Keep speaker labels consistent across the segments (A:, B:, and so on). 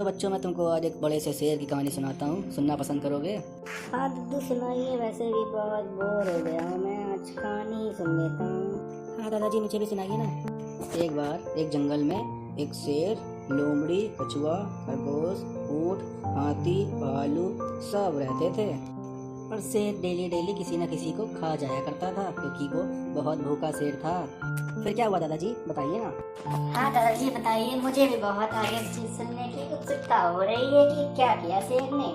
A: तो बच्चों, मैं तुमको आज एक बड़े से शेर की कहानी सुनाता हूँ, सुनना पसंद करोगे?
B: हाँ दद्दू सुनाइए, वैसे भी बहुत बोर हो गया हूँ मैं, आज कहानी ही सुन लेता हूँ।
A: हाँ दादाजी, मुझे भी सुनाइए ना। एक बार एक जंगल में एक शेर, लोमड़ी, कछुआ, खरगोश, ऊंट, हाथी, भालू सब रहते थे। और शेर डेली डेली किसी न किसी को खा जाया करता था, क्योंकि वो बहुत भूखा शेर था। फिर क्या हुआ दादाजी, बताइए ना।
B: हाँ दादाजी बताइए, मुझे भी बहुत आगे चीज सुनने की उत्सुकता हो रही है कि क्या किया शेर ने।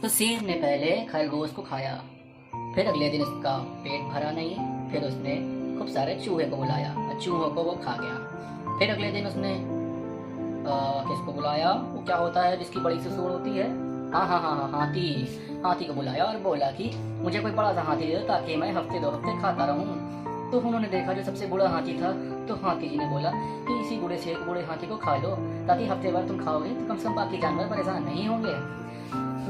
A: तो शेर ने पहले खरगोश को खाया, फिर अगले दिन उसका पेट भरा नहीं, फिर उसने खूब सारे चूहे को बुलाया और चूहों को वो खा गया। फिर अगले दिन उसने किसको बुलाया, वो क्या होता है जिसकी बड़ी सी सूंड होती है, हाँ, हाथी को बुलाया और बोला कि मुझे कोई बड़ा सा हाथी दे दो ताकि मैं हफ्ते 2 हफ्ते खाता रहूं। तो उन्होंने देखा जो सबसे बड़ा हाथी था, तो हाथी जी ने बोला कि इसी बूढ़े हाथी को खा लो, ताकि हफ्ते भर तुम खाओगे तो कम से कम बाकी जानवर परेशान नहीं होंगे।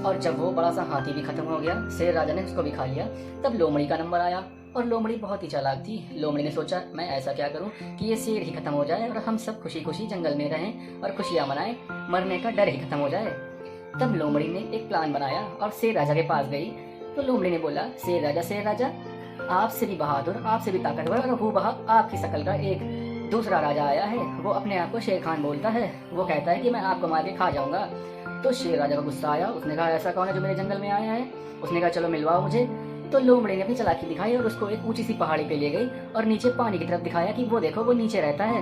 A: और जब वो बड़ा सा हाथी भी खत्म हो गया, शेर राजा ने उसको भी खा लिया, तब लोमड़ी का नंबर आया। और लोमड़ी बहुत ही चालाक थी। लोमड़ी ने सोचा, मैं ऐसा क्या करूं कि ये शेर ही खत्म हो जाए और हम सब खुशी खुशी जंगल में रहें और खुशियां मनाएं, मरने का डर ही खत्म हो जाए। तब लोमड़ी ने एक प्लान बनाया और शेर राजा के पास गई। तो लोमड़ी ने बोला, शेर राजा, आपसे भी बहादुर, आपसे भी ताकतवर और हूबहा आपकी शक्ल का एक दूसरा राजा आया है। वो अपने आप को शेर खान बोलता है, वो कहता है कि मैं आपको मार के खा जाऊंगा। तो शेर राजा को गुस्सा आया, उसने कहा, ऐसा कौन है जो मेरे जंगल में आया है? उसने कहा, चलो मिलवाओ मुझे। तो लोमड़ी ने अपनी चालाकी दिखाई और उसको एक ऊंची सी पहाड़ी पे ले गई और नीचे पानी की तरफ दिखाया कि वो देखो, वो नीचे रहता है।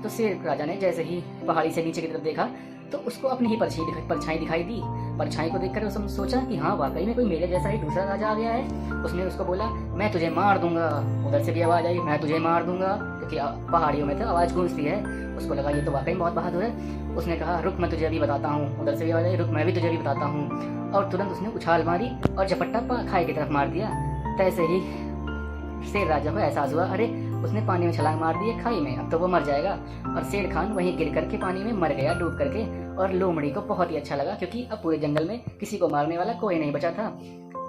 A: तो शेर राजा ने जैसे ही पहाड़ी से नीचे की तरफ देखा, तो उसको अपनी ही परछाई दिखाई दी। परछाई को देखकर उसने सोचा कि हाँ, वाकई में कोई मेरे जैसा ही दूसरा राजा आ गया है। उसने उसको बोला, मैं तुझे मार दूंगा। उधर से भी आवाज आई, मैं तुझे मार दूंगा, क्योंकि पहाड़ियों में तो आवाज गूंजती है। उसको लगा ये तो वाकई बहुत बहादुर है। उसने कहा, रुक, मैं तुझे अभी बताता हूँ। उधर से भी आवाज आई, रुक, मैं भी तुझे अभी बताता हूँ। और तुरंत उसने उछाल मारी और झपट्टा खाई की तरफ मार दिया। तैसे ही शेर राजा को एहसास हुआ, अरे उसने पानी में छलांग मार दी है खाई में, अब तो वो मर जाएगा। और शेर खान वहीं गिर करके पानी में मर गया, डूब करके। और लोमड़ी को बहुत ही अच्छा लगा, क्योंकि अब पूरे जंगल में किसी को मारने वाला कोई नहीं बचा था।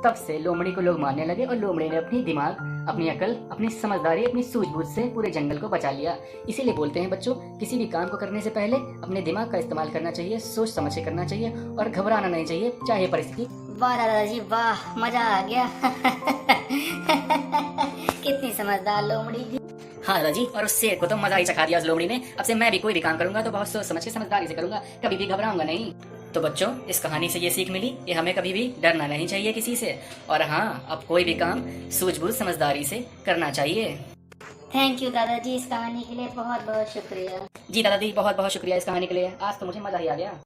A: तब से लोमड़ी को लोग मारने लगे और लोमड़ी ने अपनी दिमाग, अपनी अकल, अपनी समझदारी, अपनी सूझबूझ से पूरे जंगल को बचा लिया। इसीलिए बोलते हैं बच्चों, किसी भी काम को करने से पहले अपने दिमाग का इस्तेमाल करना चाहिए, सोच समझ के करना चाहिए और घबराना नहीं चाहिए, चाहे परिस्थिति।
B: वाह दादाजी वाह, मजा आ गया। कितनी समझदार लोमड़ी थी।
A: हाँ दादाजी, और उस शेर को तो मजा ही चखा दिया उस लोमड़ी ने। अब से मैं भी कोई भी काम करूंगा तो बहुत सोच समझ के समझदारी से करूंगा, कभी भी घबराऊंगा नहीं। तो बच्चों, इस कहानी से ये सीख मिली कि हमें कभी भी डरना नहीं चाहिए किसी से, और हाँ, अब कोई भी काम सूझबूझ समझदारी से करना चाहिए।
B: थैंक यू दादाजी, इस कहानी के लिए बहुत बहुत शुक्रिया।
A: जी दादाजी, बहुत बहुत शुक्रिया इस कहानी के लिए, आज तो मुझे मजा ही आ गया।